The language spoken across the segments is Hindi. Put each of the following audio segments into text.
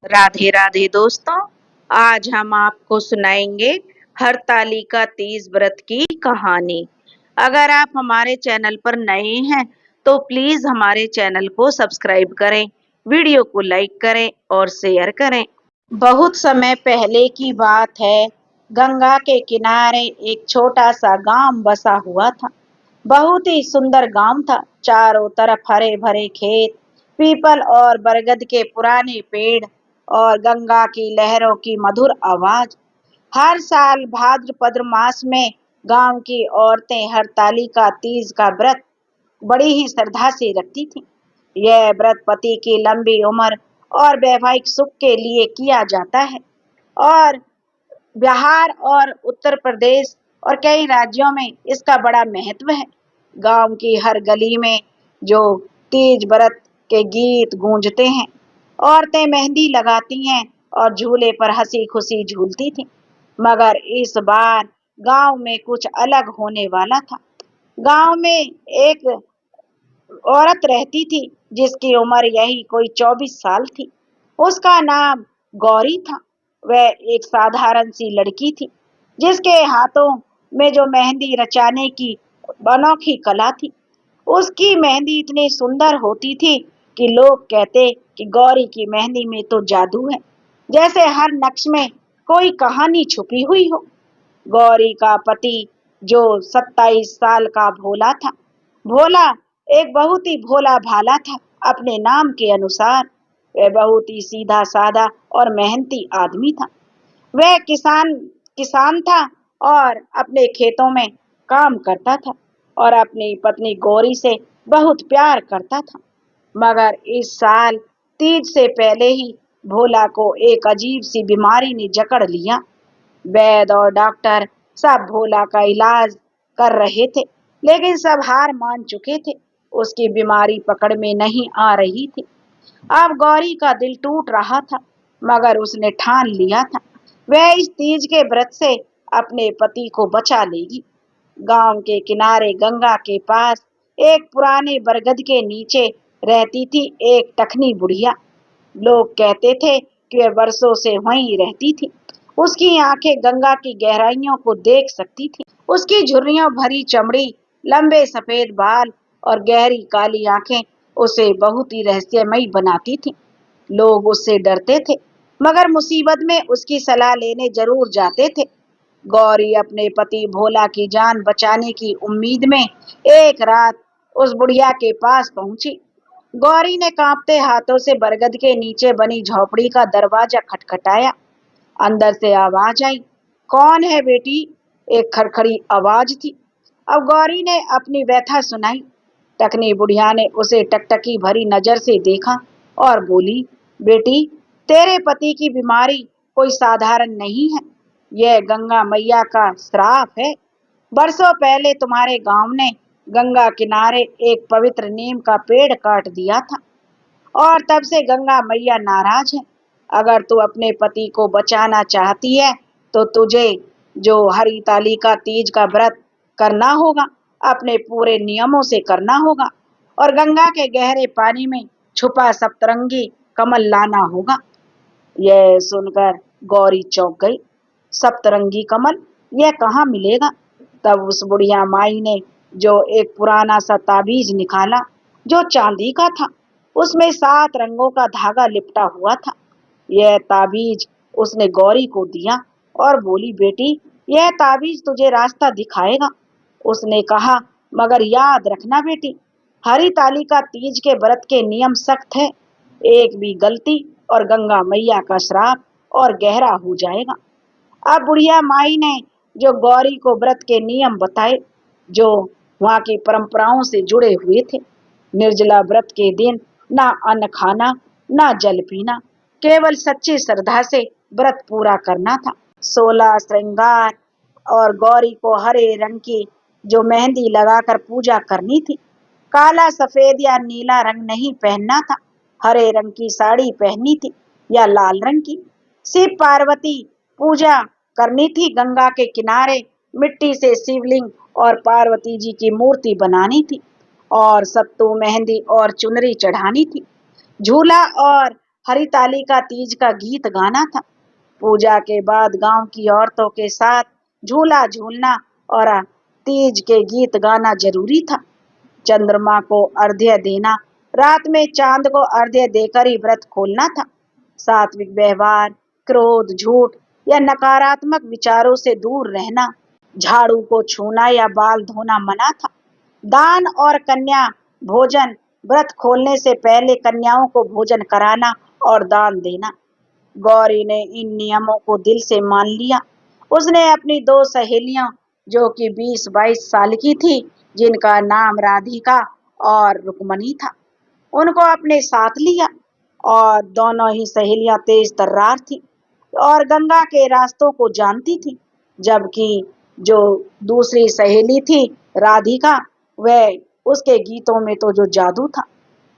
राधे राधे दोस्तों। आज हम आपको सुनाएंगे हरतालिका तीज व्रत की कहानी। अगर आप हमारे चैनल पर नए हैं तो प्लीज हमारे चैनल को सब्सक्राइब करें, वीडियो को लाइक करें और शेयर करें। बहुत समय पहले की बात है। गंगा के किनारे एक छोटा सा गांव बसा हुआ था। बहुत ही सुंदर गांव था। चारों तरफ हरे भरे खेत, पीपल और बरगद के पुराने पेड़ और गंगा की लहरों की मधुर आवाज। हर साल भाद्रपद मास में गांव की औरतें हरतालिका तीज का व्रत बड़ी ही श्रद्धा से रखती थी। यह व्रत पति की लंबी उम्र और वैवाहिक सुख के लिए किया जाता है। और बिहार और उत्तर प्रदेश और कई राज्यों में इसका बड़ा महत्व है। गांव की हर गली में जो तीज व्रत के गीत गूंजते हैं। औरतें मेहंदी लगाती हैं और झूले पर हंसी खुशी झूलती थी। मगर इस बार गांव में कुछ अलग होने वाला था। गांव में एक औरत रहती थी जिसकी उम्र यही कोई 24 साल थी। उसका नाम गौरी था। वह एक साधारण सी लड़की थी जिसके हाथों में जो मेहंदी रचाने की अनोखी कला थी। उसकी मेहंदी इतनी सुंदर होती थी कि लोग कहते कि गौरी की मेहंदी में तो जादू है, जैसे हर नक्श में कोई कहानी छुपी हुई हो। गौरी का पति जो 27 साल का भोला था, भोला एक बहुत ही भोला भाला था। अपने नाम के अनुसार वह बहुत ही सीधा साधा और मेहनती आदमी था। वह किसान किसान था और अपने खेतों में काम करता था और अपनी पत्नी गौरी से बहुत प्यार करता था। मगर इस साल तीज से पहले ही भोला को एक अजीब सी बीमारी ने जकड़ लिया। वैद्य और डॉक्टर सब भोला का इलाज कर रहे थे, लेकिन सब हार मान चुके थे। उसकी बीमारी पकड़ में नहीं आ रही थी। अब गौरी का दिल टूट रहा था, मगर उसने ठान लिया था वह इस तीज के व्रत से अपने पति को बचा लेगी। गांव के किनारे गंगा के पास एक पुराने बरगद के नीचे रहती थी एक टखनी बुढ़िया। लोग कहते थे कि वह वर्षों से वहीं रहती थी। उसकी आंखें गंगा की गहराइयों को देख सकती थी। उसकी झुर्रियों भरी चमड़ी, लंबे सफेद बाल और गहरी काली आंखें उसे बहुत ही रहस्यमयी बनाती थी। लोग उससे डरते थे, मगर मुसीबत में उसकी सलाह लेने जरूर जाते थे। गौरी अपने पति भोला की जान बचाने की उम्मीद में एक रात उस बुढ़िया के पास पहुंची। गौरी ने कांपते हाथों से बरगद के नीचे बनी झोपड़ी का दरवाजा खटखटाया। अंदर से आवाज आई, कौन है बेटी? एक खड़खड़ी आवाज थी। अब गौरी ने अपनी व्यथा सुनाई। टकनी बुढ़िया ने उसे टकटकी भरी नजर से देखा और बोली, बेटी, तेरे पति की बीमारी कोई साधारण नहीं है। यह गंगा मैया का श्राप है। बरसों पहले तुम्हारे गांव ने गंगा किनारे एक पवित्र नीम का पेड़ काट दिया था और तब से गंगा मैया नाराज है। अगर तू अपने पति को बचाना चाहती है तो तुझे जो हरितालिका तीज का व्रत करना होगा, अपने पूरे नियमों से करना होगा और गंगा के गहरे पानी में छुपा सप्तरंगी कमल लाना होगा। यह सुनकर गौरी चौंक गई। सप्तरंगी कमल, यह कहाँ मिलेगा? तब उस बुढ़िया माई ने जो एक पुराना सा ताबीज निकाला जो चांदी का था। उसमें 7 रंगों का धागा लिपटा हुआ था। यह ताबीज उसने गौरी को दिया और बोली, बेटी, यह ताबीज तुझे रास्ता दिखाएगा। उसने कहा, मगर याद रखना बेटी, हरितालिका तीज के व्रत के नियम सख्त है। एक भी गलती और गंगा मैया का श्राप और गहरा हो जाएगा। अब बुढ़िया माई ने जो गौरी को व्रत के नियम बताए, जो वहां की परंपराओं से जुड़े हुए थे। निर्जला व्रत के दिन ना अन्न खाना, ना जल पीना, केवल सच्ची श्रद्धा से व्रत पूरा करना था। 16 श्रृंगार और गौरी को हरे रंग की जो मेहंदी लगाकर पूजा करनी थी। काला, सफेद या नीला रंग नहीं पहनना था। हरे रंग की साड़ी पहननी थी या लाल रंग की। शिव पार्वती पूजा करनी थी। गंगा के किनारे मिट्टी से शिवलिंग और पार्वती जी की मूर्ति बनानी थी और सत्तू, मेहंदी और चुनरी चढ़ानी थी। झूला और हरितालिका तीज का गीत गाना था। पूजा के बाद गांव की औरतों के साथ झूला झूलना और तीज के गीत गाना जरूरी था। चंद्रमा को अर्घ्य देना, रात में चांद को अर्घ्य देकर ही व्रत खोलना था। सात्विक व्यवहार, क्रोध, झूठ या नकारात्मक विचारों से दूर रहना, झाड़ू को छूना या बाल धोना मना था। दान और कन्या भोजन, व्रत खोलने से पहले कन्याओं को भोजन कराना और दान देना। गौरी ने इन नियमों को दिल से मान लिया। उसने अपनी दो सहेलियां, जो कि 20-22 साल की थी, जिनका नाम राधिका और रुक्मणी था, उनको अपने साथ लिया। और दोनों ही सहेलियां तेज तर्रार थी और गंगा के रास्तों को जानती थी, जबकि जो दूसरी सहेली थी राधिका, वह उसके गीतों में तो जो जादू था।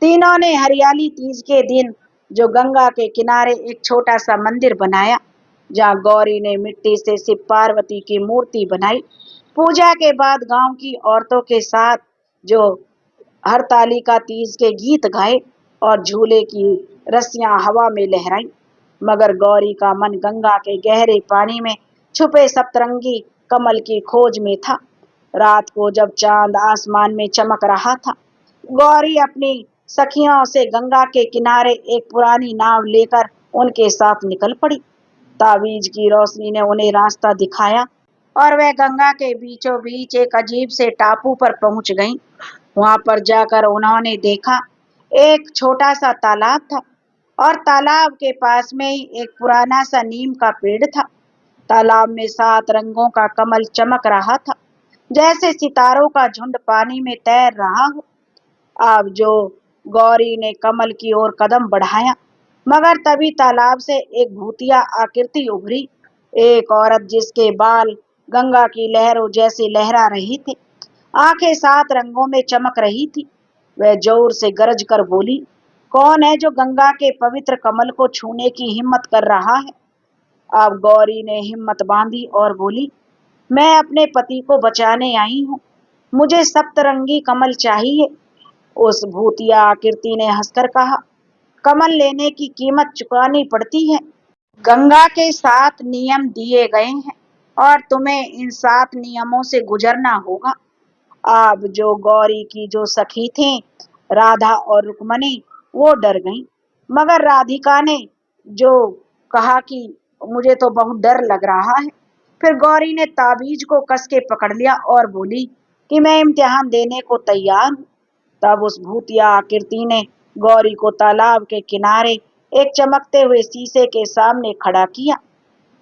तीनों ने हरियाली तीज के दिन जो गंगा के किनारे एक छोटा सा मंदिर बनाया, जहाँ गौरी ने मिट्टी से शिव पार्वती की मूर्ति बनाई। पूजा के बाद गांव की औरतों के साथ जो हरतालिका तीज के गीत गाए और झूले की रस्सियां हवा में लहराई। मगर गौरी का मन गंगा के गहरे पानी में छुपे सप्तरंगी कमल की खोज में था। रात को जब चांद आसमान में चमक रहा था, गौरी अपनी सखियों से गंगा के किनारे एक पुरानी नाव लेकर उनके साथ निकल पड़ी। तावीज की रोशनी ने उन्हें रास्ता दिखाया और वह गंगा के बीचों बीच एक अजीब से टापू पर पहुंच गईं। वहां पर जाकर उन्होंने देखा एक छोटा सा तालाब था और तालाब के पास में ही एक पुराना सा नीम का पेड़ था। तालाब में 7 रंगों का कमल चमक रहा था, जैसे सितारों का झुंड पानी में तैर रहा हो। अब जो गौरी ने कमल की ओर कदम बढ़ाया, मगर तभी तालाब से एक भूतिया आकृति उभरी। एक औरत जिसके बाल गंगा की लहरों जैसे लहरा रहे थे, आंखें 7 रंगों में चमक रही थी। वह जोर से गरज कर बोली, कौन है जो गंगा के पवित्र कमल को छूने की हिम्मत कर रहा है? अब गौरी ने हिम्मत बांधी और बोली, मैं अपने पति को बचाने आई हूँ, मुझे सप्तरंगी कमल चाहिए। उस भूतिया आकृति ने हंसकर कहा, कमल लेने की कीमत चुकानी पड़ती है। गंगा के 7 नियम दिए गए हैं और तुम्हें इन 7 नियमों से गुजरना होगा। अब जो गौरी की जो सखी थी राधा और रुक्मणी, वो डर गईं। मगर राधिका ने जो कहा कि मुझे तो बहुत डर लग रहा है। फिर गौरी ने ताबीज को कस के पकड़ लिया और बोली कि मैं इम्तिहान देने को तैयार हूँ। तब उस भूतिया आकृति ने गौरी को तालाब के किनारे एक चमकते हुए शीशे के सामने खड़ा किया।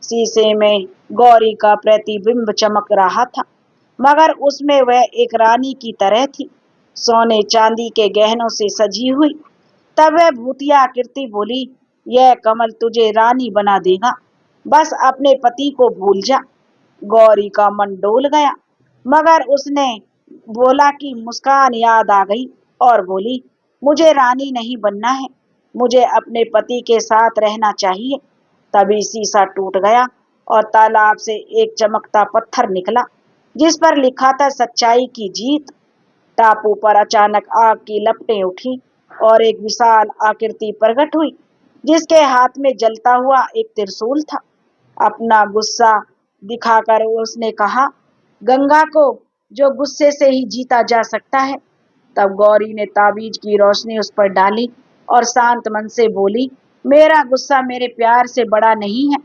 शीशे में गौरी का प्रतिबिंब चमक रहा था, मगर उसमें वह एक रानी की तरह थी, सोने चांदी के गहनों से सजी हुई। तब वह भूतिया आकृति बोली, यह कमल तुझे रानी बना देगा, बस अपने पति को भूल जा। गौरी का मन डोल गया, मगर उसने बोला कि मुस्कान याद आ गई और बोली, मुझे रानी नहीं बनना है, मुझे अपने पति के साथ रहना चाहिए। तभी शीशा टूट गया और तालाब से एक चमकता पत्थर निकला, जिस पर लिखा था सच्चाई की जीत। टापू पर अचानक आग की लपटें उठी और एक विशाल आकृति प्रकट हुई, जिसके हाथ में जलता हुआ एक त्रिशूल था। अपना गुस्सा दिखाकर उसने कहा, गंगा को जो गुस्से से ही जीता जा सकता है। तब गौरी ने ताबीज की रोशनी उस पर डाली और शांत मन से बोली, मेरा गुस्सा मेरे प्यार से बड़ा नहीं है,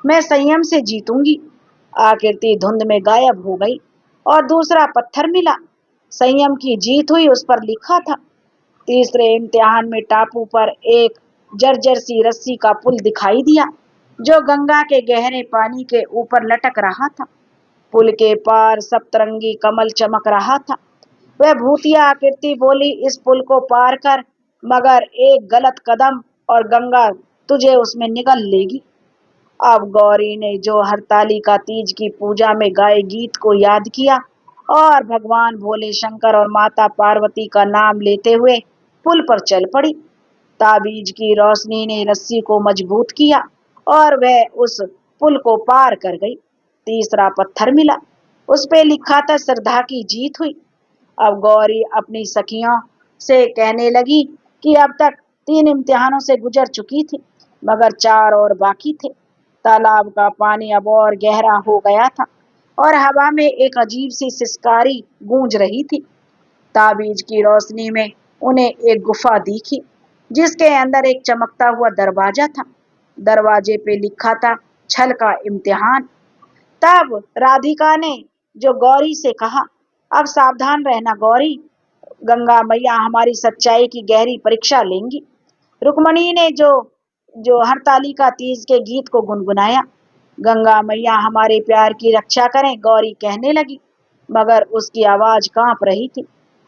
मैं संयम से जीतूंगी। आकृति धुंध में गायब हो गई और दूसरा पत्थर मिला। संयम की जीत हुई, उस पर लिखा था। तीसरे इम्तिहान में टापू पर एक जर्जर सी रस्सी का पुल दिखाई दिया, जो गंगा के गहरे पानी के ऊपर लटक रहा था। पुल के पार सप्तरंगी कमल चमक रहा था। वह भूतिया आकृति बोली, इस पुल को पार कर, मगर एक गलत कदम और गंगा तुझे उसमें निगल लेगी। अब गौरी ने जो हरतालिका तीज की पूजा में गाए गीत को याद किया और भगवान भोले शंकर और माता पार्वती का नाम लेते हुए पुल पर चल पड़ी। ताबीज की रोशनी ने रस्सी को मजबूत किया और वह उस पुल को पार कर गई। तीसरा पत्थर मिला, उस पे लिखा था श्रद्धा की जीत हुई। अब गौरी अपनी सखियों से कहने लगी कि अब तक 3 इम्तिहानों से गुजर चुकी थी, मगर 4 और बाकी थे। तालाब का पानी अब और गहरा हो गया था और हवा में एक अजीब सी सिसकारी गूंज रही थी। ताबीज की रोशनी में उन्हें एक गुफा दिखी, जिसके अंदर एक चमकता हुआ दरवाजा था। दरवाजे पे लिखा था, छल का इम्तिहान। तब राधिका ने जो गौरी से कहा, अब सावधान रहना गौरी, गंगा मैया हमारी सच्चाई की गहरी परीक्षा लेंगी। रुक्मणी ने जो जो हरतालिका तीज के गीत को गुनगुनाया। गंगा मैया हमारे प्यार की रक्षा करें, गौरी कहने लगी, मगर उसकी आवाज कांप रही थी।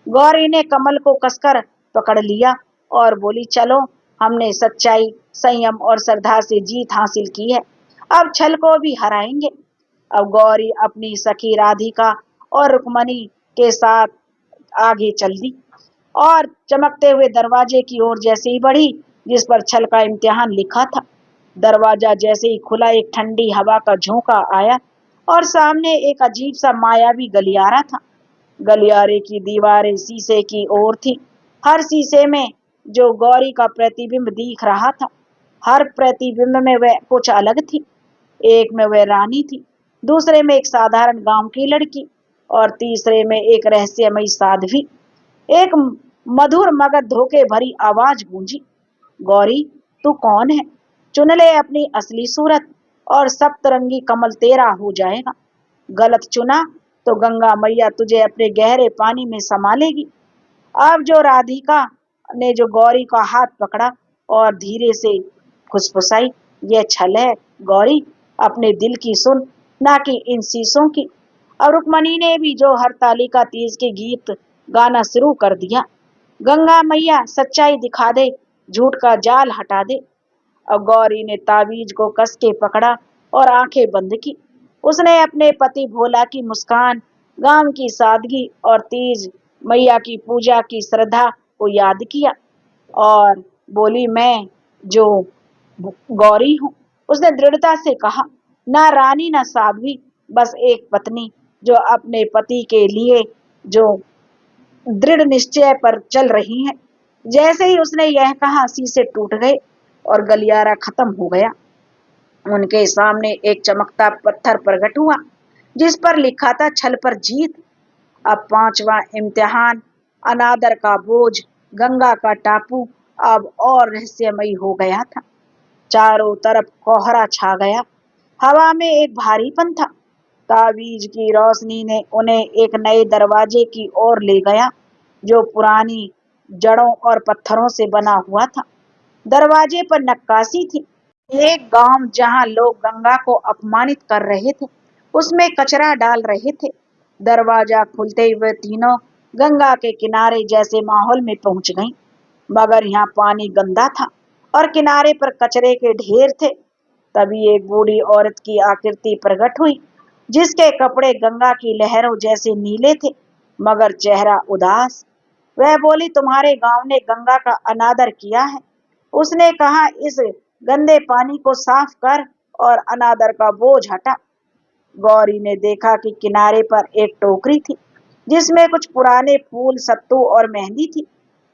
गौरी ने कमल को कसकर पकड़ लिया और बोली, चलो, हमने सच्चाई, संयम और श्रद्धा से जीत हासिल की है, अब छल को भी हराएंगे। अब गौरी अपनी सखी राधिका और रुक्मणी के साथ आगे चल दी और चमकते हुए दरवाजे की ओर जैसे ही बढ़ी, जिस पर छल का इम्तिहान लिखा था। दरवाजा जैसे ही खुला, एक ठंडी हवा का झोंका आया और सामने एक अजीब सा मायावी गलियारा था। गलियारे की दीवारें शीशे की ओर थी। हर शीशे में जो गौरी का प्रतिबिंब दिख रहा था, हर प्रतिबिंब में वह कुछ अलग थी। एक में वह रानी थी, दूसरे में एक साधारण गांव की लड़की और तीसरे में एक रहस्यमयी साध्वी। एक मधुर मगर धोखे भरी आवाज गूंजी, गौरी, तू कौन है? चुन ले अपनी असली सूरत और सप्तरंगी कमल तेरा हो जाएगा। गलत चुना तो गंगा मैया तुझे अपने गहरे पानी में समा लेगी। अब जो राधिका ने जो गौरी का हाथ पकड़ा और धीरे से फुसफुसाई, यह छल है गौरी, अपने दिल की सुन, ना कि इन शीशों की। और रुक्मणी ने भी जो हरतालिका तीज के गीत गाना शुरू कर दिया, गंगा मैया सच्चाई दिखा दे, झूठ का जाल हटा दे। अब गौरी ने ताबीज को कस के पकड़ा और आंखें बंद की। उसने अपने पति भोला की मुस्कान, गांव की सादगी और तीज मैया की पूजा की श्रद्धा को याद किया और बोली, मैं जो गौरी हूँ। उसने दृढ़ता से कहा, ना रानी ना साध्वी, बस एक पत्नी जो अपने पति के लिए जो दृढ़ निश्चय पर चल रही है। जैसे ही उसने यह कहा, शीशे टूट गए और गलियारा खत्म हो गया। उनके सामने एक चमकता पत्थर प्रकट हुआ, जिस पर लिखा था, छल पर जीत। अब 5वां इम्तिहान, अनादर का बोझ, गंगा का टापू, अब और रहस्यमयी हो गया था। चारों तरफ कोहरा छा गया, हवा में एक भारीपन था। ताबीज की रोशनी ने उन्हें एक नए दरवाजे की ओर ले गया, जो पुरानी जड़ों और पत्थरों से बना हुआ था। दरवाजे पर नक्काशी थी, एक गांव जहां लोग गंगा को अपमानित कर रहे थे, उसमें कचरा डाल रहे थे। दरवाजा खुलते हुए तीनों गंगा के किनारे जैसे माहौल में पहुंच गईं, मगर यहाँ पानी गंदा था और किनारे पर कचरे के ढेर थे। तभी एक बूढ़ी औरत की आकृति प्रकट हुई, जिसके कपड़े गंगा की लहरों जैसे नीले थे, मगर चेहरा उदास। वह बोली, तुम्हारे गांव ने गंगा का अनादर किया है। उसने कहा, इस गंदे पानी को साफ कर और अनादर का बोझ हटा। गौरी ने देखा कि किनारे पर एक टोकरी थी, जिसमें कुछ पुराने फूल, सत्तू और मेहंदी थी।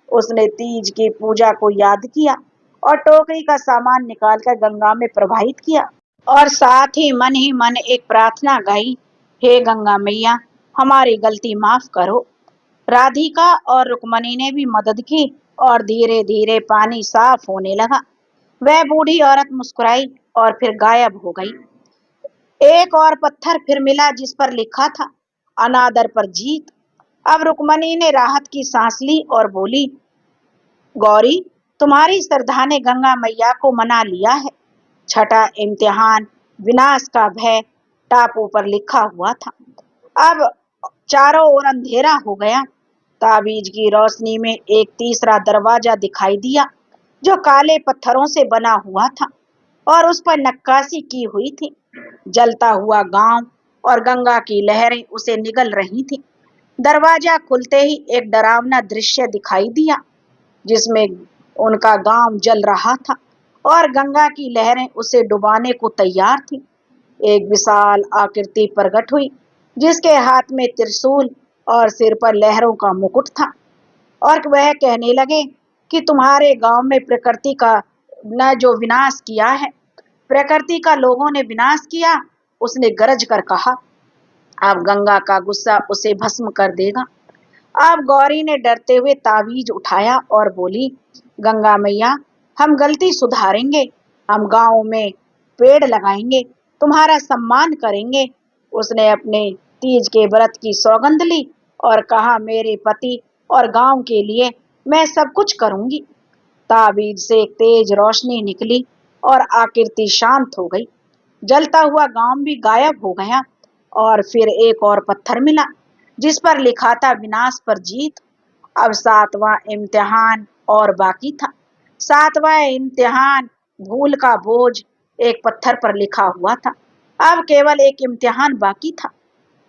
उसने तीज की पूजा को याद किया और टोकरी का सामान निकालकर गंगा में प्रवाहित किया और साथ ही मन एक प्रार्थना गाई, हे गंगा मैया, हमारी गलती माफ करो। राधिका और रुक्मणी ने भी मदद की और धीरे धीरे पानी साफ होने लगा। वह बूढ़ी औरत मुस्कुराई और फिर गायब हो गई। एक और पत्थर फिर मिला, जिस पर लिखा था, अनादर पर जीत। अब रुक्मणी ने राहत की सांस ली और बोली, गौरी, तुम्हारी श्रद्धा ने गंगा मैया को मना लिया है। छठा इम्तिहान, विनाश का भय, टापू पर लिखा हुआ था। अब चारों ओर अंधेरा हो गया। ताबीज की रोशनी में एक तीसरा दरवाजा दिखाई दिया, जो काले पत्थरों से बना हुआ था और उस पर नक्काशी की हुई थी। जलता हुआ गांव और गंगा की लहरें उसे निगल रही थी। दरवाजा खुलते ही एक डरावना दृश्य दिखाई दिया, जिसमें उनका गांव जल रहा था और गंगा की लहरें उसे डुबाने को तैयार थी। एक विशाल आकृति प्रकट हुई, जिसके हाथ में त्रिशूल और सिर पर लहरों का मुकुट था, और वह कहने लगे कि तुम्हारे गांव में प्रकृति का न जो विनाश किया है, प्रकृति का लोगों ने विनाश किया। उसने गरज कर कहा, अब गंगा का गुस्सा उसे भस्म कर देगा। अब गौरी ने डरते हुए तावीज उठाया और बोली, गंगा मैया, हम गलती सुधारेंगे, हम गांव में पेड़ लगाएंगे, तुम्हारा सम्मान करेंगे। उसने अपने तीज के व्रत की सौगंध ली और कहा, मेरे पति और गांव के लिए मैं सब कुछ करूंगी। ताबीज से एक तेज रोशनी निकली और आकृति शांत हो गई। जलता हुआ गांव भी गायब हो गया और फिर एक और पत्थर मिला जिस पर लिखा था, विनाश पर जीत। अब सातवां इम्तिहान और बाकी था। सातवां इम्तिहान, भूल का बोझ, एक पत्थर पर लिखा हुआ था। अब केवल एक इम्तिहान बाकी था।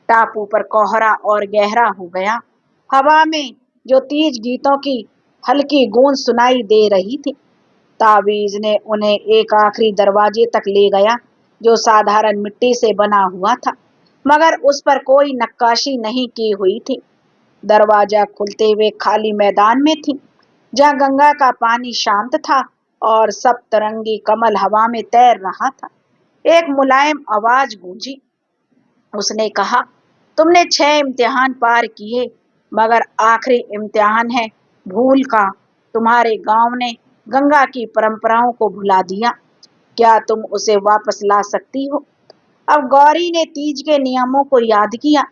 टापू पर कोहरा और गहरा हो गया। हवा में जो तीज गीतों की हल्की गूंज सुनाई दे रही थी। ताबीज ने उन्हें एक आखिरी दरवाजे तक ले गया जो साधारण मिट्टी से बना हुआ था, मगर उस पर कोई नक्काशी नहीं की हुई थी। दरवाजा खुलते हुए खाली मैदान में थी, जहां गंगा का पानी शांत था और सप्तरंगी कमल हवा में तैर रहा था। एक मुलायम आवाज गूंजी। उसने कहा, तुमने 6 इम्तिहान पार किए, मगर आखिरी इम्तिहान है भूल का। तुम्हारे गांव ने गंगा की परंपराओं को भुला दिया। क्या तुम उसे वापस ला सकती हो? अब गौरी ने तीज के नियमों को याद किया।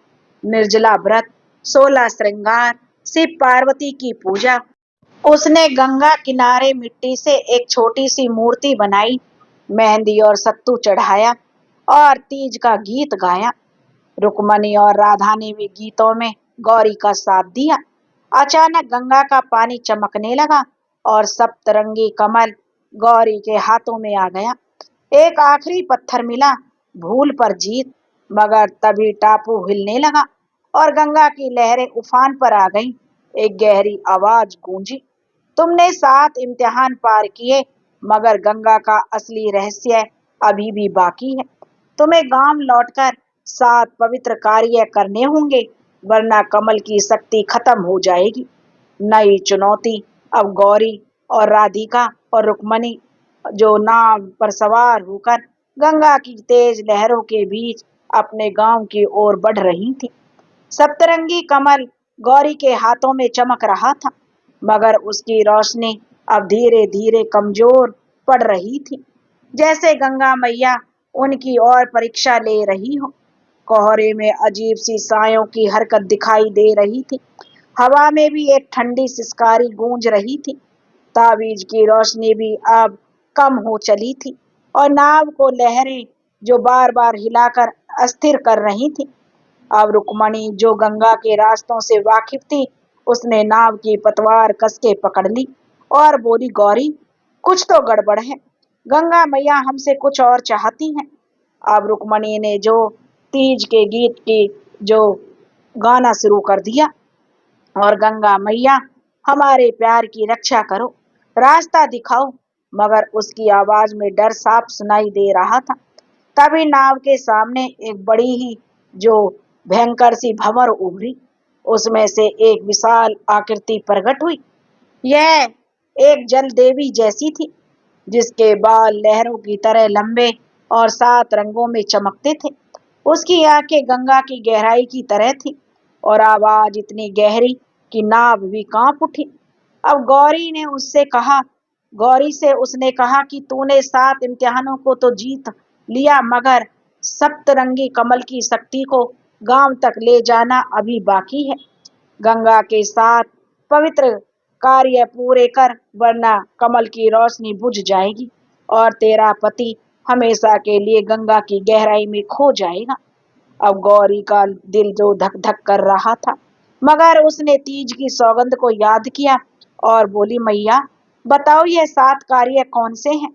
निर्जला व्रत, 16 श्रृंगार, शिव पार्वती की पूजा। उसने गंगा किनारे मिट्टी से एक छोटी सी मूर्ति बनाई, मेहंदी और सत्तू चढ़ाया और तीज का गीत गाया। रुक्मणी और राधा ने भी गीतों में गौरी का साथ दिया। अचानक गंगा का पानी चमकने लगा और सप्तरंगी कमल गौरी के हाथों में आ गया। एक आखिरी पत्थर मिला, भूल पर जीत। मगर तभी टापू हिलने लगा और गंगा की लहरें उफान पर आ गईं। एक गहरी आवाज गूंजी, तुमने 7 इम्तिहान पार किए, मगर गंगा का असली रहस्य अभी भी बाकी है। तुम्हें गांव लौटकर 7 पवित्र कार्य करने होंगे, वरना कमल की शक्ति खत्म हो जाएगी। नई चुनौती। अब गौरी और राधिका और रुक्मणी जो नाव पर सवार होकर गंगा की तेज लहरों के बीच अपने गांव की ओर बढ़ रही थी। सप्तरंगी कमल गौरी के हाथों में चमक रहा था, मगर उसकी रोशनी अब धीरे धीरे कमजोर पड़ रही थी, जैसे गंगा मैया उनकी ओर परीक्षा ले रही हो। कोहरे में अजीब सी सायों की हरकत दिखाई दे रही थी। हवा में भी एक ठंडी सिसकारी गूंज रही थी। तावीज की रोशनी भी अब कम हो चली थी और नाव को लहरें जो बार बार हिलाकर अस्थिर कर रही थी। अब रुक्मणी जो गंगा के रास्तों से वाकिफ थी, उसने नाव की पतवार कसके पकड़ ली और बोली, गौरी, कुछ तो गड़बड़ है। गंगा मैया हमसे कुछ और चाहती हैं। अब रुक्मणी ने जो तीज के गीत की जो गाना शुरू कर दिया, और गंगा मैया, हमारे प्यार की रक्षा करो, रास्ता दिखाओ। मगर उसकी आवाज में डर साफ सुनाई दे रहा था। तभी नाव के सामने एक बड़ी ही जो भयंकर सी भंवर उभरी। उसमें से एक विशाल आकृति प्रकट हुई। यह एक जल देवी जैसी थी, जिसके बाल लहरों की तरह लंबे और 7 रंगों में चमकते थे। उसकी आंखें गंगा की गहराई की तरह थी और आवाज इतनी गहरी कि नाव भी कांप उठी। अब गौरी से उसने कहा कि तूने 7 इम्तिहानों को तो जीत लिया, मगर सप्तरंगी कमल की शक्ति को गांव तक ले जाना अभी बाकी है। गंगा के 7 पवित्र कार्य पूरे कर, वरना कमल की रोशनी बुझ जाएगी और तेरा पति हमेशा के लिए गंगा की गहराई में खो जाएगा। अब गौरी का दिल जो धक धक कर रहा था, मगर उसने तीज की सौगंध को याद किया और बोली, मैया, बताओ ये 7 कार्य कौन से हैं?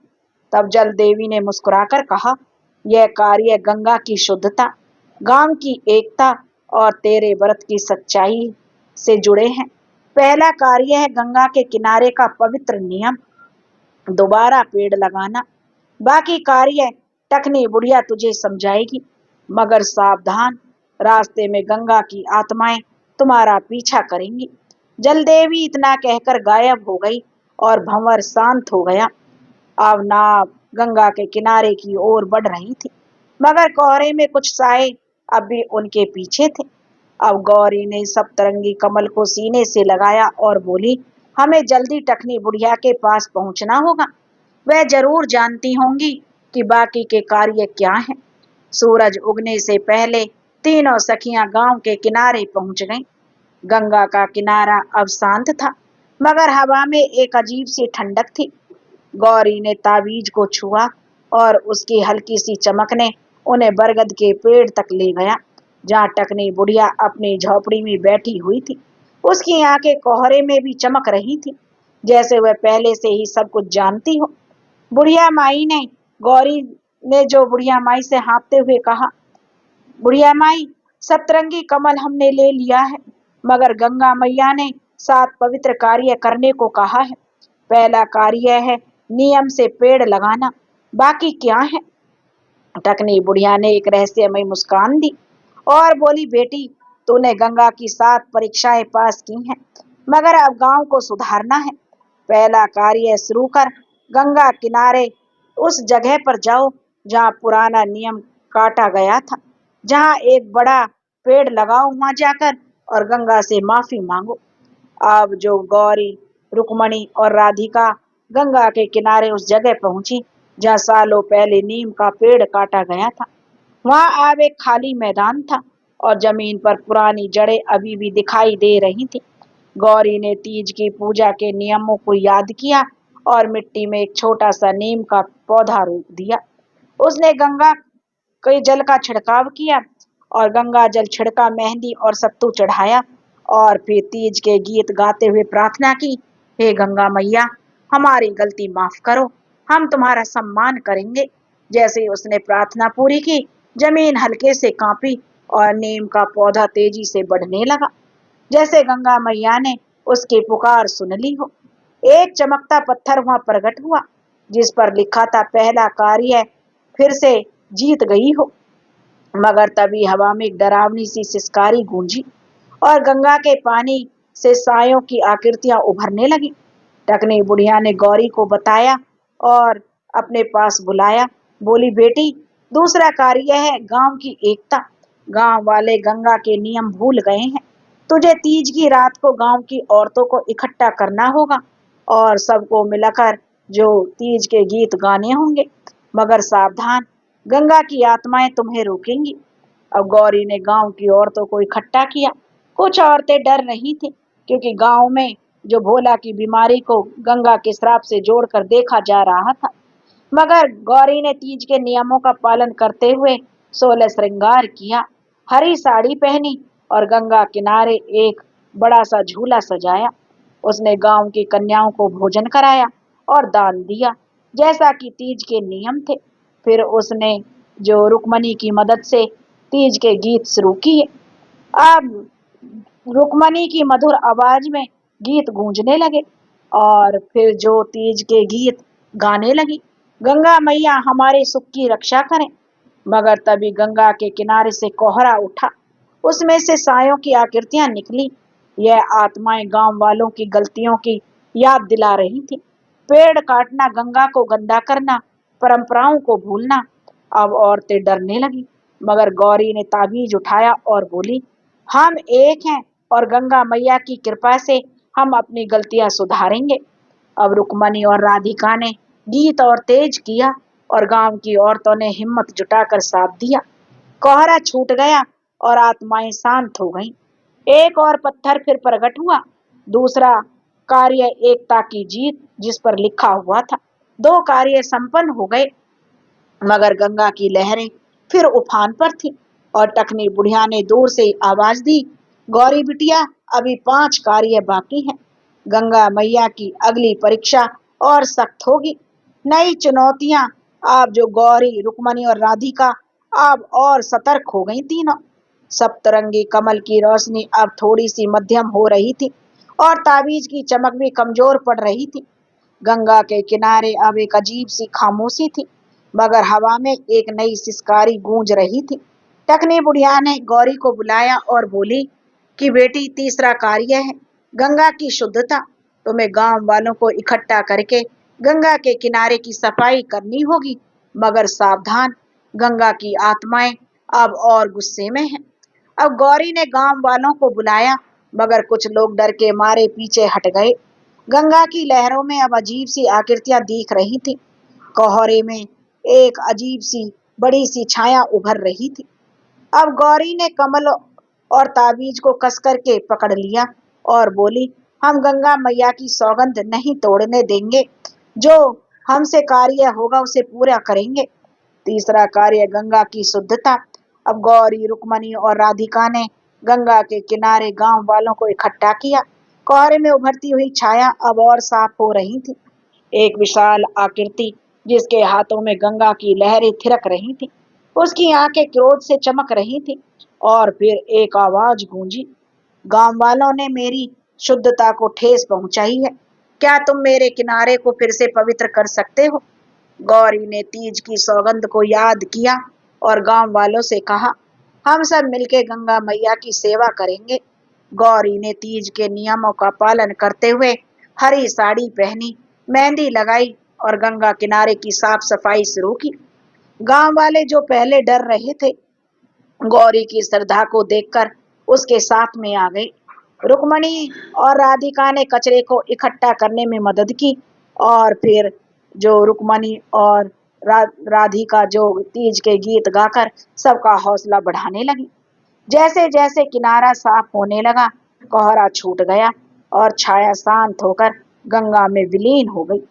तब जल देवी ने मुस्कुराकर कहा, यह कार्य गंगा की शुद्धता, गांव की एकता और तेरे व्रत की सच्चाई से जुड़े हैं। पहला कार्य है गंगा के किनारे का पवित्र नियम, दोबारा पेड़ लगाना। बाकी कार्य टकनी बुढ़िया तुझे समझाएगी, मगर सावधान, रास्ते में गंगा की आत्माएं तुम्हारा पीछा करेंगी। जलदेवी इतना कहकर गायब हो गई और भंवर शांत हो गया। अब नाव गंगा के किनारे की ओर बढ़ रही थी, मगर कोहरे में कुछ साए अब भी उनके पीछे थे। अब गौरी ने सप्तरंगी कमल को सीने से लगाया और बोली, हमें जल्दी टकनी बुढ़िया के पास पहुंचना होगा। वह जरूर जानती होंगी कि बाकी के कार्य क्या हैं। सूरज उगने से पहले तीनों सखियां गांव के किनारे पहुंच गईं। गंगा का किनारा अब शांत था, मगर हवा में एक अजीब सी ठंडक थी। गौरी ने ताबीज को छुआ और उसकी हल्की सी चमक ने उन्हें बरगद के पेड़ तक ले गया, जहाँ टकनी बुढ़िया अपनी झोपड़ी में बैठी हुई थी। उसकी आंखें कोहरे में भी चमक रही थी, जैसे वह पहले से ही सब कुछ जानती हो। बुढ़िया माई ने गौरी ने जो बुढ़िया माई से हाँफते हुए कहा, बुढ़िया माई, सतरंगी कमल हमने ले लिया है, मगर गंगा मैया ने 7 पवित्र कार्य करने को कहा है। पहला कार्य है नियम से पेड़ लगाना। बाकी क्या है? टकनी बुढ़िया ने एक रहस्यमय मुस्कान दी और बोली, बेटी, तूने गंगा की 7 परीक्षाएं पास की हैं, मगर अब गांव को सुधारना है। पहला कार्य शुरू कर, गंगा किनारे उस जगह पर जाओ जहाँ पुराना नियम काटा गया था, जहाँ एक बड़ा पेड़ लगाओ वहां जाकर और गंगा से माफी मांगो। अब जो गौरी, रुक्मणी और राधिका गंगा के किनारे उस जगह पहुंची जहाँ सालों पहले नीम का पेड़ काटा गया था। वहां अब एक खाली मैदान था और जमीन पर पुरानी जड़ें अभी भी दिखाई दे रही थी। गौरी ने तीज की पूजा के नियमों को याद किया और मिट्टी में एक छोटा सा नीम का पौधा रोप दिया। उसने गंगा के जल का छिड़काव किया और गंगा जल छिड़का, मेहंदी और सत्तू चढ़ाया और फिर तीज के गीत गाते हुए प्रार्थना की, हे गंगा मैया, हमारी गलती माफ करो, हम तुम्हारा सम्मान करेंगे। जैसे ही उसने प्रार्थना पूरी की, जमीन हल्के से कांपी और नीम का पौधा तेजी से बढ़ने लगा, जैसे गंगा मैया ने उसकी पुकार सुन ली हो। एक चमकता पत्थर वहां प्रकट हुआ, जिस पर लिखा था, पहला कार्य फिर से जीत गई हो। मगर तभी हवा में एक डरावनी सी सिसकारी गूंजी और गंगा के पानी से सायों की आकृतियां उभरने लगी। टकनी बुढ़िया ने गौरी को बताया और अपने पास बुलाया। बोली, बेटी, दूसरा कार्य है गांव की एकता। गांव वाले गंगा के नियम भूल गए हैं। तुझे तीज की रात को गांव की औरतों को इकट्ठा करना होगा और सबको मिलकर जो तीज के गीत गाने होंगे। मगर सावधान, गंगा की आत्माएं तुम्हें रोकेंगी। अब गौरी ने गांव की औरतों को इकट्ठा किया। कुछ औरतें डर रही थी, क्योंकि गांव में जो भोला की बीमारी को गंगा के श्राप से जोड़कर देखा जा रहा था। मगर गौरी ने तीज के नियमों का पालन करते हुए 16 श्रृंगार किया, हरी साड़ी पहनी और गंगा किनारे एक बड़ा सा झूला सजाया। उसने गांव की कन्याओं को भोजन कराया और दान दिया, जैसा कि तीज के नियम थे। फिर उसने जो रुक्मणी की मदद से तीज के गीत शुरू किए। अब रुक्मणी की मधुर आवाज में गीत गूंजने लगे और फिर जो तीज के गीत गाने लगी, गंगा मैया हमारे सुख की रक्षा करें। मगर तभी गंगा के किनारे से कोहरा उठा, उसमें से सायों की आकृतियां निकली। यह आत्माएं गांव वालों की गलतियों की याद दिला रही थी। पेड़ काटना, गंगा को गंदा करना, परंपराओं को भूलना। अब औरतें डरने लगी, मगर गौरी ने ताबीज उठाया और बोली, हम एक हैं और गंगा मैया की कृपा से हम अपनी गलतियां सुधारेंगे। अब रुक्मणी और राधिका ने गीत और तेज किया और गांव की औरतों ने हिम्मत जुटाकर साथ दिया। कोहरा छूट गया और आत्माएं शांत हो गईं। एक और पत्थर फिर प्रकट हुआ, दूसरा कार्य एकता की जीत, जिस पर लिखा हुआ था। 2 कार्य संपन्न हो गए, मगर गंगा की लहरें फिर उफान पर थी और टकनी बुढ़िया ने दूर से आवाज दी, गौरी बिटिया, अभी 5 कार्य बाकी हैं। गंगा मैया की अगली परीक्षा और सख्त होगी। नई चुनौतियां। अब जो गौरी, रुक्मणी और राधिका अब और सतर्क हो गई तीनों। सप्तरंगी कमल की रोशनी अब थोड़ी सी मध्यम हो रही थी और ताबीज की चमक भी कमजोर पड़ रही थी। गंगा के किनारे अब एक अजीब सी खामोशी थी, मगर हवा में एक नई सिसकारी गूंज रही थी। टकनी बुढ़िया ने गौरी को बुलाया और बोली कि बेटी, तीसरा कार्य है गंगा की शुद्धता। तुम्हें गांव वालों को इकट्ठा करके गंगा के किनारे की सफाई करनी होगी। मगर सावधान, गंगा की आत्माएं अब और गुस्से में हैं। अब गौरी ने गांव वालों को बुलाया, मगर कुछ लोग डर के मारे पीछे हट गए। गंगा की लहरों में अब अजीब सी आकृतियां दिख रही थी। कोहरे में एक अजीब सी बड़ी सी छाया उभर रही थी। अब गौरी ने कमल और ताबीज को कस करके पकड़ लिया और बोली, हम गंगा मैया की सौगंध नहीं तोड़ने देंगे। जो हमसे कार्य होगा उसे पूरा करेंगे। तीसरा कार्य गंगा की शुद्धता। अब गौरी, रुक्मणी और राधिका ने गंगा के किनारे गांव वालों को इकट्ठा किया। कोहरे में उभरती हुई छाया अब और साफ हो रही थी। एक विशाल आकृति जिसके हाथों में गंगा की लहरें थिरक रही थी। उसकी आंखें क्रोध से चमक रही थी। और फिर एक आवाज गूंजी, गांव वालों ने मेरी शुद्धता को ठेस पहुंचाई है। क्या तुम मेरे किनारे को फिर से पवित्र कर सकते हो? गौरी ने तीज की सौगंध को याद किया और गांव वालों से कहा, हम सब मिलकर गंगा मैया की सेवा करेंगे। गौरी ने तीज के नियमों का पालन करते हुए हरी साड़ी पहनी, मेहंदी लगाई और गंगा किनारे की साफ सफाई शुरू की। गांव वाले जो पहले डर रहे थे, गौरी की श्रद्धा को देखकर उसके साथ में आ गए। रुक्मणी और राधिका ने कचरे को इकट्ठा करने में मदद की। और फिर जो रुक्मणी और राधिका जो तीज के गीत गाकर सबका हौसला बढ़ाने लगी। जैसे जैसे किनारा साफ होने लगा, कोहरा छूट गया और छाया शांत होकर गंगा में विलीन हो गई।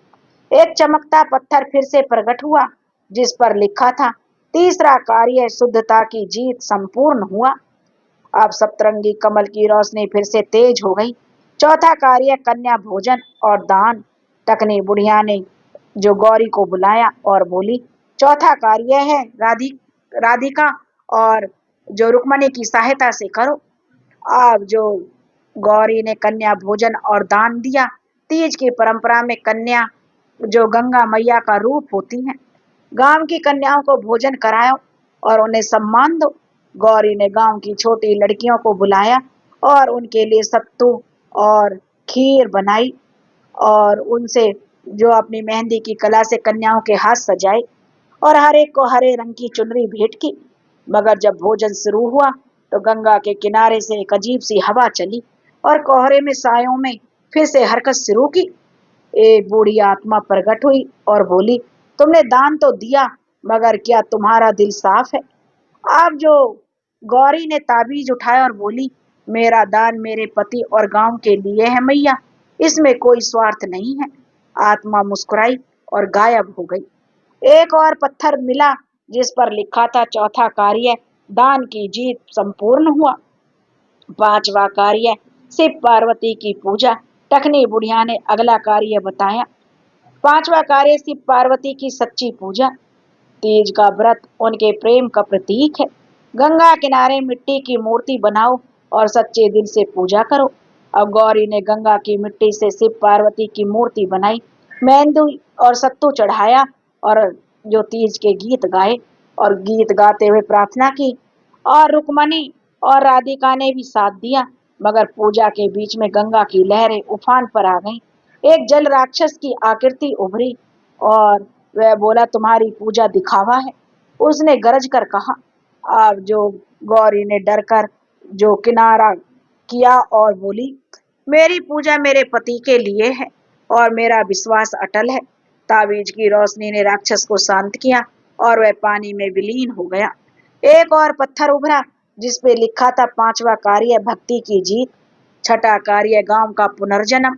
एक चमकता पत्थर फिर से प्रकट हुआ, जिस पर लिखा था, तीसरा कार्य शुद्धता की जीत संपूर्ण हुआ। अब सप्तरंगी कमल की रोशनी फिर से तेज हो गई। चौथा कार्य कन्या भोजन और दान। टकनी बुढ़िया ने जो गौरी को बुलाया और बोली, चौथा कार्य है राधिका और जो रुक्मणी की सहायता से करो। अब जो गौरी ने कन्या भोजन और दान दिया। तीज की परंपरा में कन्या जो गंगा मैया का रूप होती हैं, गांव की कन्याओं को भोजन कराओ और उन्हें सम्मान दो। गौरी ने गांव की छोटी लड़कियों को बुलाया और उनके लिए सत्तू और खीर बनाई और उनसे जो अपनी मेहंदी की कला से कन्याओं के हाथ सजाए और हर एक को हरे रंग की चुनरी भेंट की। मगर जब भोजन शुरू हुआ तो गंगा के किनारे से एक अजीब सी हवा चली और कोहरे में सायों में फिर से हरकत शुरू की। एक बूढ़ी आत्मा प्रकट हुई और बोली, तुमने दान तो दिया, मगर क्या तुम्हारा दिल साफ है? अब जो गौरी ने ताबीज उठाया और बोली, मेरा दान मेरे पति और गांव के लिए है मैया, इसमें कोई स्वार्थ नहीं है। आत्मा मुस्कुराई और गायब हो गई। एक और पत्थर मिला जिस पर लिखा था, चौथा कार्य दान की जीत संपूर्ण हुआ। पांचवा कार्य शिव पार्वती की पूजा। टखनी बुढ़िया ने अगला कार्य बताया। पांचवा कार्य शिव पार्वती की सच्ची पूजा। तीज का व्रत उनके प्रेम का प्रतीक है। गंगा किनारे मिट्टी की मूर्ति बनाओ और सच्चे दिल से पूजा करो। अब गौरी ने गंगा की मिट्टी से शिव पार्वती की मूर्ति बनाई, मेहंदी और सत्तू चढ़ाया और जो तीज के गीत गाए और गीत गाते हुए प्रार्थना की। और रुक्मणी और राधिका ने भी साथ दिया। मगर पूजा के बीच में गंगा की लहरें उफान पर आ गईं। एक जल राक्षस की आकृति उभरी और वह बोला, तुम्हारी पूजा दिखावा है। उसने गरज कर कहा। अब जो गौरी ने डर कर जो किनारा किया और बोली, मेरी पूजा मेरे पति के लिए है और मेरा विश्वास अटल है। ताबीज की रोशनी ने राक्षस को शांत किया और वह पानी में विलीन हो गया। एक और पत्थर उभरा जिस पे लिखा था, पांचवा कार्य भक्ति की जीत। छठा कार्य गांव का पुनर्जन्म।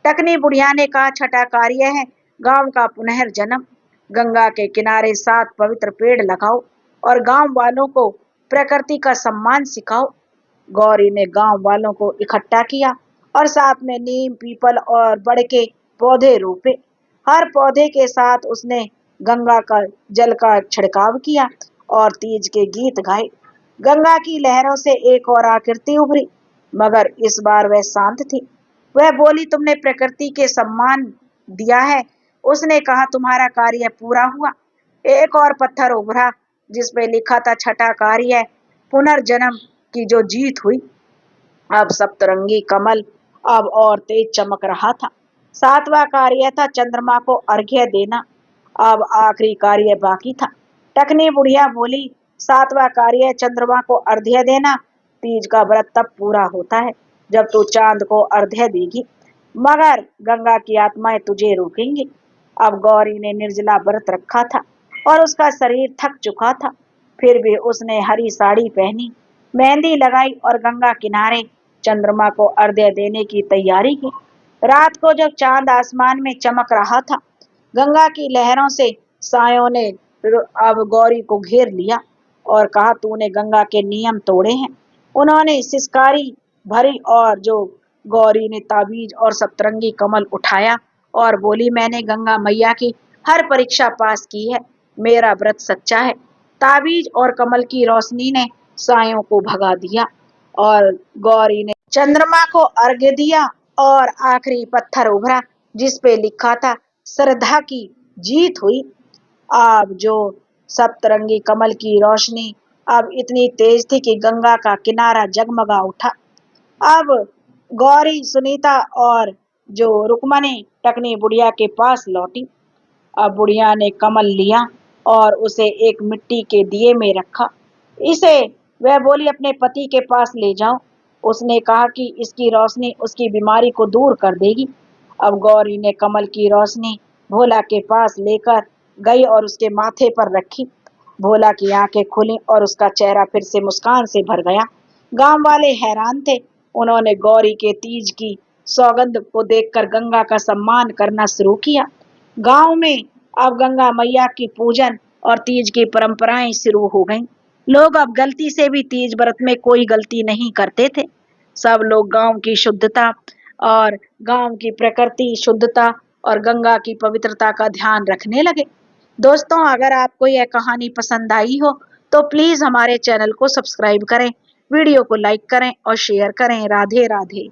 टकनी बुढ़िया ने कहा, छठा कार्य है गांव का पुनर्जन्म। गंगा के किनारे 7 पवित्र पेड़ लगाओ और गांव वालों को प्रकृति का सम्मान सिखाओ। गौरी ने गांव वालों को इकट्ठा किया और साथ में नीम, पीपल और बड़ के पौधे रोपे। हर पौधे के साथ उसने गंगा का जल का छिड़काव किया और तीज के गीत गाए। गंगा की लहरों से एक और आकृति उभरी, मगर इस बार वह शांत थी। वह बोली, तुमने प्रकृति के सम्मान दिया है। उसने कहा, तुम्हारा कार्य पूरा हुआ। एक और पत्थर उभरा जिस पे लिखा था, छठा कार्य पुनर्जन्म की जो जीत हुई। अब सप्तरंगी कमल अब और तेज चमक रहा था। सातवां कार्य था चंद्रमा को अर्घ्य देना। अब आखिरी कार्य बाकी था। टकनी बुढ़िया बोली, सातवां कार्य चंद्रमा को अर्घ्य देना। तीज का व्रत तब पूरा होता है जब तू चांद को अर्घ्य देगी, मगर गंगा की आत्माएं तुझे रोकेंगी। अब गौरी ने निर्जला व्रत रखा था और उसका शरीर थक चुका था। फिर भी उसने हरी साड़ी पहनी, मेहंदी लगाई और गंगा किनारे चंद्रमा को अर्घ्य देने की तैयारी की। रात को जब चांद आसमान में चमक रहा था, गंगा की लहरों से सायों ने अब गौरी को घेर लिया और कहा, तूने गंगा के नियम तोड़े हैं। उन्होंने सिसकारी भरी और जो गौरी ने ताबीज और सतरंगी कमल उठाया और बोली, मैंने गंगा मैया की हर परीक्षा पास की है, मेरा व्रत सच्चा है। ताबीज और कमल की रोशनी ने सायों को भगा दिया और गौरी ने चंद्रमा को अर्घ्य दिया और आखिरी पत्थर उभरा जिस पे लिखा था, श्रद्धा की जीत हुई। अब जो सप्तरंगी कमल की रोशनी अब इतनी तेज थी कि गंगा का किनारा जगमगा उठा। अब गौरी, सुनीता और जो रुक्मणी टकनी बुढ़िया के पास लौटी। अब बुढ़िया ने कमल लिया और उसे एक मिट्टी के दिए में रखा। इसे वह बोली, अपने पति के पास ले जाओ। उसने कहा कि इसकी रोशनी उसकी बीमारी को दूर कर देगी। अब गौरी ने कमल की रोशनी भोला के पास लेकर गई और उसके माथे पर रखी। भोला की आंखें खुली और उसका चेहरा फिर से मुस्कान से भर गया। गांव वाले हैरान थे। उन्होंने गौरी के तीज की सौगंध को देखकर गंगा का सम्मान करना शुरू किया। गांव में अब गंगा मैया की पूजन और तीज की परंपराएं शुरू हो गईं। लोग अब गलती से भी तीज व्रत में कोई गलती नहीं करते थे। सब लोग गांव की शुद्धता और गांव की प्रकृति शुद्धता और गंगा की पवित्रता का ध्यान रखने लगे। दोस्तों, अगर आपको यह कहानी पसंद आई हो तो प्लीज हमारे चैनल को सब्सक्राइब करें, वीडियो को लाइक करें और शेयर करें। राधे राधे।